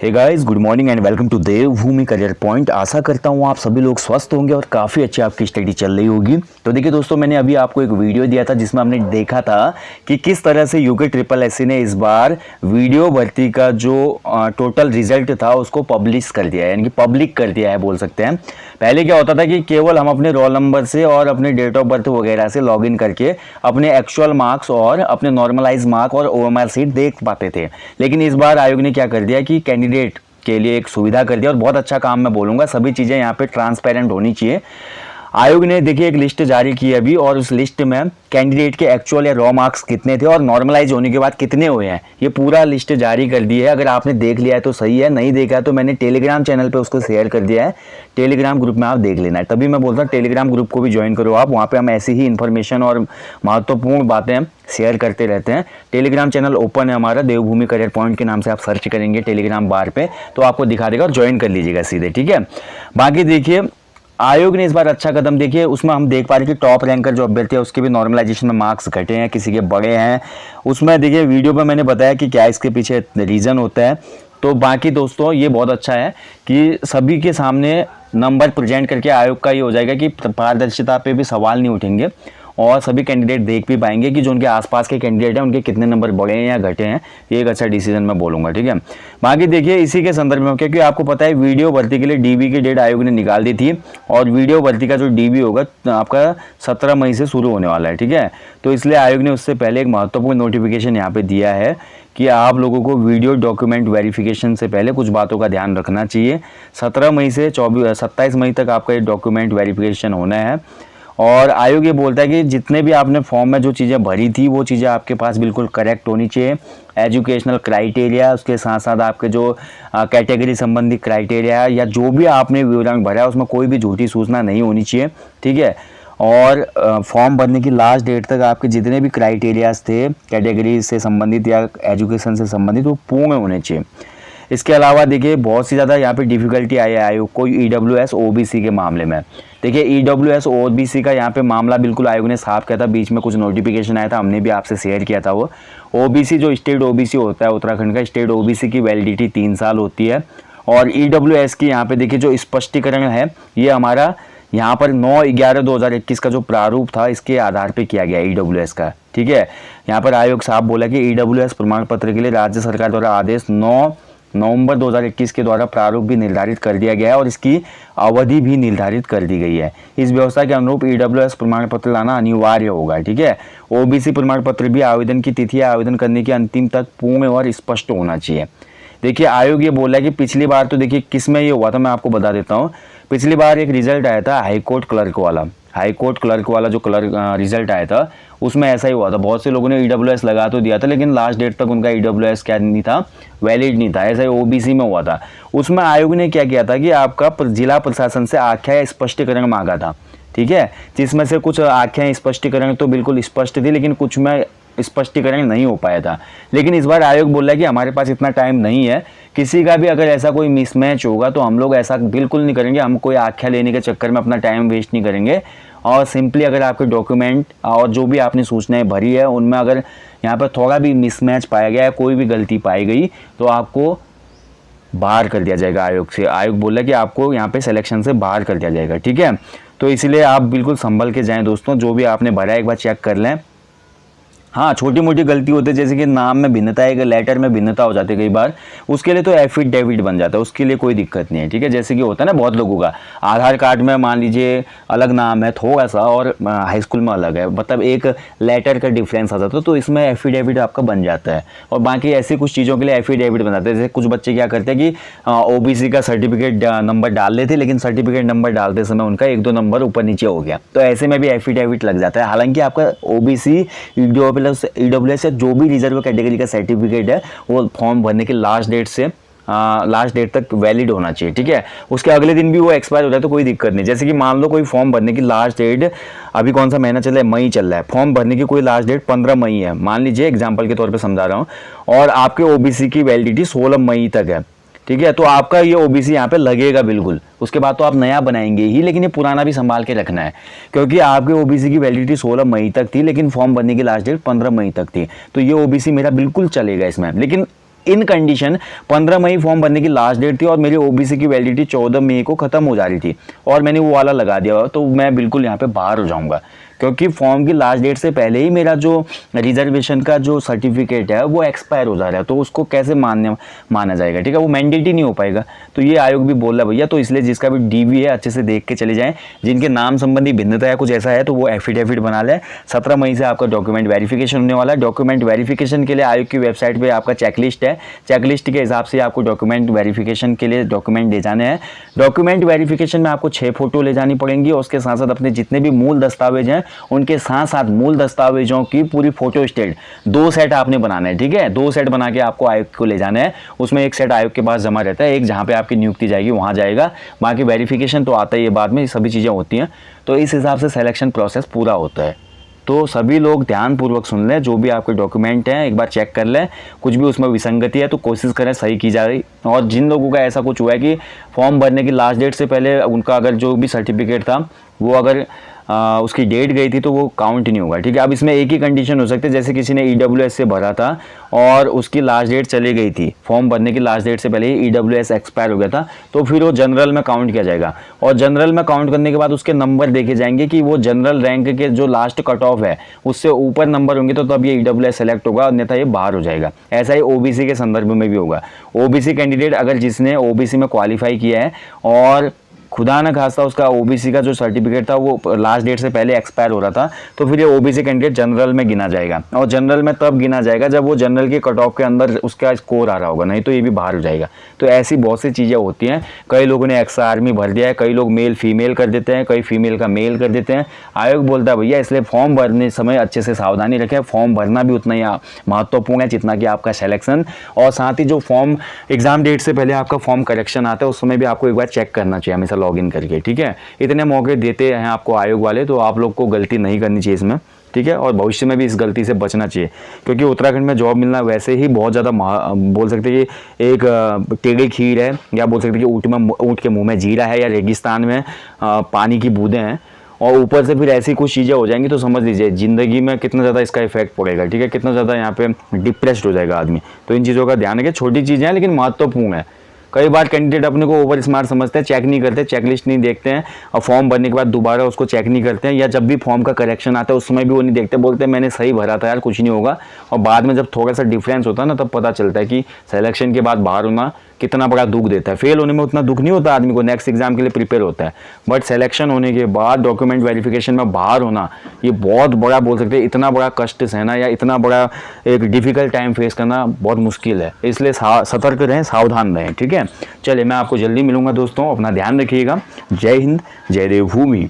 Hey guys, good morning and welcome to Devbhoomi Career Point. आशा करता हूँ आप सभी लोग स्वस्थ होंगे और काफ़ी अच्छी आपकी स्टडी चल रही होगी। तो देखिए दोस्तों, मैंने अभी आपको एक वीडियो दिया था जिसमें हमने देखा था कि किस तरह से यूके ट्रिपल एससी ने इस बार वीडियो भर्ती का जो टोटल रिजल्ट था उसको पब्लिश कर दिया है, यानी कि पब्लिक कर दिया है बोल सकते हैं। पहले क्या होता था कि केवल हम अपने रोल नंबर से और अपने डेट ऑफ बर्थ वगैरह से लॉगिन करके अपने एक्चुअल मार्क्स और अपने नॉर्मलाइज मार्क और ओएमआर सीट देख पाते थे। लेकिन इस बार आयोग ने क्या कर दिया कि कैंडिडेट के लिए एक सुविधा कर दिया, और बहुत अच्छा काम मैं बोलूँगा। सभी चीज़ें यहाँ पे ट्रांसपेरेंट होनी चाहिए। आयोग ने देखिए एक लिस्ट जारी की अभी, और उस लिस्ट में कैंडिडेट के एक्चुअल या रॉ मार्क्स कितने थे और नॉर्मलाइज होने के बाद कितने हुए हैं, ये पूरा लिस्ट जारी कर दी है। अगर आपने देख लिया है तो सही है, नहीं देखा है तो मैंने टेलीग्राम चैनल पे उसको शेयर कर दिया है। टेलीग्राम ग्रुप में आप देख लेना है। तभी मैं बोलता हूँ टेलीग्राम ग्रुप को भी ज्वाइन करो आप, वहाँ पे हम ऐसी ही इन्फॉर्मेशन और महत्वपूर्ण बातें शेयर करते रहते हैं। टेलीग्राम चैनल ओपन है हमारा, देवभूमि करियर पॉइंट के नाम से आप सर्च करेंगे टेलीग्राम बार पे तो आपको दिखा देगा, और ज्वाइन कर लीजिएगा सीधे, ठीक है। बाकी देखिए आयोग ने इस बार अच्छा कदम, देखिए उसमें हम देख पा रहे हैं कि टॉप रैंकर जो अभ्यर्थी है उसके भी नॉर्मलाइजेशन में मार्क्स घटे हैं, किसी के बड़े हैं। उसमें देखिए वीडियो में मैंने बताया कि क्या इसके पीछे रीज़न होता है। तो बाकी दोस्तों ये बहुत अच्छा है कि सभी के सामने नंबर प्रेजेंट करके आयोग का ये हो जाएगा कि पारदर्शिता पे भी सवाल नहीं उठेंगे, और सभी कैंडिडेट देख भी पाएंगे कि जो उनके आसपास के कैंडिडेट हैं उनके कितने नंबर बढ़े हैं या घटे हैं। ये एक अच्छा डिसीजन मैं बोलूँगा, ठीक है। बाकी देखिए इसी के संदर्भ में, क्योंकि आपको पता है वीडियो भर्ती के लिए डीबी की डेट आयोग ने निकाल दी थी, और वीडियो भर्ती का जो डीबी होगा आपका 17 मई से शुरू होने वाला है, ठीक है। तो इसलिए आयोग ने उससे पहले एक महत्वपूर्ण नोटिफिकेशन यहाँ पर दिया है कि आप लोगों को वीडियो डॉक्यूमेंट वेरिफिकेशन से पहले कुछ बातों का ध्यान रखना चाहिए। 17 मई से 27 मई तक आपका ये डॉक्यूमेंट वेरिफिकेशन होना है। और आयोग ये बोलता है कि जितने भी आपने फॉर्म में जो चीज़ें भरी थी वो चीज़ें आपके पास बिल्कुल करेक्ट होनी चाहिए। एजुकेशनल क्राइटेरिया, उसके साथ साथ आपके जो कैटेगरी संबंधी क्राइटेरिया या जो भी आपने विवरण भरा है उसमें कोई भी झूठी सूचना नहीं होनी चाहिए, ठीक है। और फॉर्म भरने की लास्ट डेट तक आपके जितने भी क्राइटेरियाज थे कैटेगरी से संबंधित या एजुकेशन से संबंधित वो पूर्ण होने चाहिए। इसके अलावा देखिए बहुत सी ज़्यादा यहाँ पे डिफिकल्टी आई है आयोग को ईडब्ल्यूएस ओबीसी के मामले में। देखिए ईडब्ल्यूएस ओबीसी का यहाँ पे मामला बिल्कुल आयोग ने साफ किया था, बीच में कुछ नोटिफिकेशन आया था, हमने भी आपसे शेयर किया था। वो ओबीसी जो स्टेट ओबीसी होता है उत्तराखंड का, स्टेट ओबीसी की वैलिडिटी 3 साल होती है। और ईडब्ल्यूएस की यहाँ पे देखिए जो स्पष्टीकरण है ये हमारा यहाँ पर 9/11/2021 का जो प्रारूप था इसके आधार पे किया गया ईडब्ल्यूएस का, ठीक है। यहाँ पर आयोग साहब बोला कि ईडब्ल्यूएस प्रमाण पत्र के लिए राज्य सरकार द्वारा आदेश 9 नवंबर 2021 के द्वारा प्रारूप भी निर्धारित कर दिया गया है, और इसकी अवधि भी निर्धारित कर दी गई है। इस व्यवस्था के अनुरूप ईडब्ल्यूएस प्रमाण पत्र लाना अनिवार्य होगा, ठीक है। ओबीसी प्रमाण पत्र भी आवेदन की तिथि या आवेदन करने की अंतिम तक पूर्ण और स्पष्ट होना चाहिए। देखिए आयोग ये बोला है कि पिछली बार तो देखिए किस में ये हुआ था, मैं आपको बता देता हूँ। पिछली बार एक रिजल्ट आया था हाईकोर्ट क्लर्क वाला जो रिजल्ट आया था उसमें ऐसा ही हुआ था। बहुत से लोगों ने ईडब्ल्यूएस लगा तो दिया था, लेकिन लास्ट डेट तक उनका ईडब्ल्यूएस क्या नहीं था, वैलिड नहीं था। ऐसा ही ओबीसी में हुआ था। उसमें आयोग ने क्या किया था कि आपका जिला प्रशासन से आख्या या स्पष्टीकरण मांगा था, ठीक है। जिसमें से कुछ आख्या स्पष्टीकरण तो बिल्कुल स्पष्ट थी, लेकिन कुछ में स्पष्टीकरण नहीं हो पाया था। लेकिन इस बार आयोग बोल रहा है कि हमारे पास इतना टाइम नहीं है, किसी का भी अगर ऐसा कोई मिसमैच होगा तो हम लोग ऐसा बिल्कुल नहीं करेंगे। हम कोई आख्या लेने के चक्कर में अपना टाइम वेस्ट नहीं करेंगे, और सिंपली अगर आपके डॉक्यूमेंट और जो भी आपने सूचनाएं भरी है उनमें अगर यहाँ पर थोड़ा भी मिसमैच पाया गया है, कोई भी गलती पाई गई तो आपको बाहर कर दिया जाएगा आयोग से। आयोग बोला है कि आपको यहाँ पे सिलेक्शन से बाहर कर दिया जाएगा, ठीक है। तो इसलिए आप बिल्कुल संभल के जाएं दोस्तों, जो भी आपने भरा है एक बार चेक कर लें। हाँ, छोटी मोटी गलती होती है, जैसे कि नाम में भिन्नता है, लेटर में भिन्नता हो जाती है कई बार, उसके लिए तो एफिडेविट बन जाता है, उसके लिए कोई दिक्कत नहीं है, ठीक है। जैसे कि होता है ना बहुत लोगों का आधार कार्ड में मान लीजिए अलग नाम है थोड़ा सा और हाई स्कूल में अलग है, मतलब एक लेटर का डिफरेंस आ जाता है, तो इसमें एफिडेविट आपका बन जाता है। और बाकी ऐसी कुछ चीज़ों के लिए एफिडेविट बन जाता है। जैसे कुछ बच्चे क्या करते हैं कि ओबीसी का सर्टिफिकेट नंबर डाल लेते, लेकिन सर्टिफिकेट नंबर डालते समय उनका 1-2 नंबर ऊपर नीचे हो गया, तो ऐसे में भी एफिडेविट लग जाता है। हालांकि आपका ओबीसी ईडब्ल्यूएस जो भी रिजर्व कैटेगरी का सर्टिफिकेट है वो फॉर्म भरने की लास्ट डेट तक वैलिड होना चाहिए, ठीक है। उसके अगले दिन भी वो एक्सपायर हो जाए तो कोई दिक्कत नहीं। जैसे कि मान लो कोई फॉर्म भरने की लास्ट डेट, अभी कौन सा महीना चल रहा है, मई चल रहा है, फॉर्म भरने की कोई लास्ट डेट 15 मई है मान लीजिए, एग्जाम्पल के तौर पर समझा रहा हूँ, और आपके ओबीसी की वैलिडिटी 16 मई तक है, ठीक है। तो आपका ये ओबीसी यहाँ पे लगेगा बिल्कुल, उसके बाद तो आप नया बनाएंगे ही, लेकिन ये पुराना भी संभाल के रखना है, क्योंकि आपके ओबीसी की वैलिडिटी 16 मई तक थी, लेकिन फॉर्म भरने की लास्ट डेट 15 मई तक थी। तो ये ओबीसी मेरा बिल्कुल चलेगा इसमें। लेकिन इन कंडीशन 15 मई फॉर्म भरने की लास्ट डेट थी और मेरी ओबीसी की वैलिडिटी 14 मई को खत्म हो जा रही थी और मैंने वो वाला लगा दिया, तो मैं बिल्कुल यहाँ पे बाहर हो जाऊंगा, क्योंकि फॉर्म की लास्ट डेट से पहले ही मेरा जो रिजर्वेशन का जो सर्टिफिकेट है वो एक्सपायर हो जा रहा है, तो उसको कैसे माना जाएगा, ठीक है, वो मैंडेट ही नहीं हो पाएगा। तो ये आयोग भी बोल रहा है भैया, तो इसलिए जिसका भी डीवी है अच्छे से देख के चले जाएं, जिनके नाम संबंधी भिन्नता है कुछ ऐसा है तो वो एफिडेविट बना लें। 17 मई से आपका डॉक्यूमेंट वेरिफिकेशन होने वाला है। डॉक्यूमेंट वेरिफिकेशन के लिए आयोग की वेबसाइट पर आपका चेकलिस्ट है, चेकलिस्ट के हिसाब से आपको डॉक्यूमेंट वेरिफिकेशन के लिए डॉक्यूमेंट ले जाने हैं। डॉक्यूमेंट वेरिफिकेशन में आपको 6 फोटो ले जानी पड़ेंगी और उसके साथ साथ अपने जितने भी मूल दस्तावेज हैं उनके साथ साथ मूल दस्तावेजों की पूरी फोटो स्टेट 2 सेट आपने बनाना है, ठीक है, 2 सेट बना के आपको आयोग को ले जाना है। उसमें एक सेट आयोग के पास जमा रहता है, एक जहाँ पे आपकी नियुक्ति जाएगी वहाँ जाएगा, बाकी वेरिफिकेशन तो आता ही है बाद में, सभी चीज़ें होती हैं। तो इस हिसाब से सिलेक्शन प्रोसेस पूरा होता है। तो सभी लोग ध्यानपूर्वक सुन लें, जो भी आपके डॉक्यूमेंट हैं एक बार चेक कर लें, कुछ भी उसमें विसंगति है तो कोशिश करें सही की जाए। और जिन लोगों का ऐसा कुछ हुआ है कि फॉर्म भरने की लास्ट डेट से पहले उनका अगर जो भी सर्टिफिकेट था वो अगर उसकी डेट गई थी तो वो काउंट नहीं होगा, ठीक है। अब इसमें एक ही कंडीशन हो सकती है, जैसे किसी ने ईडब्ल्यूएस से भरा था और उसकी लास्ट डेट चली गई थी, फॉर्म भरने की लास्ट डेट से पहले ही ईडब्ल्यूएस एक्सपायर हो गया था, तो फिर वो जनरल में काउंट किया जाएगा और जनरल में काउंट करने के बाद उसके नंबर देखे जाएंगे कि वो जनरल रैंक के जो लास्ट कट ऑफ है उससे ऊपर नंबर होंगे तो तब ये ईडब्ल्यूएस सेलेक्ट होगा, अन्यथा ये बाहर हो जाएगा। ऐसा ही ओबीसी के संदर्भ में भी होगा। ओबीसी कैंडिडेट अगर जिसने ओबीसी में क्वालिफाई किया है और खुदा न खास्ता उसका ओबीसी का जो सर्टिफिकेट था वो लास्ट डेट से पहले एक्सपायर हो रहा था, तो फिर ये ओबीसी कैंडिडेट जनरल में गिना जाएगा और जनरल में तब गिना जाएगा जब वो जनरल के कट ऑफ के अंदर उसका स्कोर आ रहा होगा, नहीं तो ये भी बाहर हो जाएगा। तो ऐसी बहुत सी चीज़ें होती हैं। कई लोगों ने एक्स्ट्रा आर्मी भर दिया है, कई लोग मेल फीमेल कर देते हैं, कई फीमेल का मेल कर देते हैं। आयोग बोलता है भैया इसलिए फॉर्म भरने समय अच्छे से सावधानी रखें, फॉर्म भरना भी उतना ही महत्वपूर्ण है जितना कि आपका सिलेक्शन, और साथ ही जो फॉर्म एग्जाम डेट से पहले आपका फॉर्म करेक्शन आता है उस समय भी आपको एक बार चेक करना चाहिए हमेशा लॉगिन करके, ठीक है। इतने मौके देते हैं आपको आयोग वाले, तो आप लोग को गलती नहीं करनी चाहिए इसमें, ठीक है, और भविष्य में भी इस गलती से बचना चाहिए, क्योंकि उत्तराखंड में जॉब मिलना वैसे ही बहुत ज़्यादा बोल सकते हैं कि एक टेढ़ी खीर है, या बोल सकते हैं कि ऊँट के मुंह में जीरा है, या रेगिस्तान में पानी की बूंदें हैं, और ऊपर से फिर ऐसी कुछ चीज़ें हो जाएंगी तो समझ लीजिए ज़िंदगी में कितना ज़्यादा इसका इफेक्ट पड़ेगा, ठीक है, कितना ज़्यादा यहाँ पे डिप्रेस्ड हो जाएगा आदमी। तो इन चीज़ों का ध्यान रखें, छोटी चीज़ें हैं लेकिन महत्वपूर्ण है। कई बार कैंडिडेट अपने को ओवर स्मार्ट समझते हैं, चेक नहीं करते, चेकलिस्ट नहीं देखते हैं और फॉर्म भरने के बाद दोबारा उसको चेक नहीं करते हैं, या जब भी फॉर्म का करेक्शन आता है उस समय भी वो नहीं देखते, बोलते हैं मैंने सही भरा था यार कुछ नहीं होगा, और बाद में जब थोड़ा सा डिफरेंस होता है ना तब पता चलता है कि सिलेक्शन के बाद बाहर होना कितना बड़ा दुख देता है। फेल होने में उतना दुख नहीं होता आदमी को, नेक्स्ट एग्जाम के लिए प्रिपेयर होता है, बट सिलेक्शन होने के बाद डॉक्यूमेंट वेरिफिकेशन में बाहर होना ये बहुत बड़ा, बोल सकते हैं इतना बड़ा कष्ट सहना या इतना बड़ा एक डिफिकल्ट टाइम फेस करना बहुत मुश्किल है। इसलिए सतर्क रहें, सावधान रहें, ठीक है। चलिए मैं आपको जल्दी मिलूंगा दोस्तों, अपना ध्यान रखिएगा। जय हिंद, जय देवभूमि।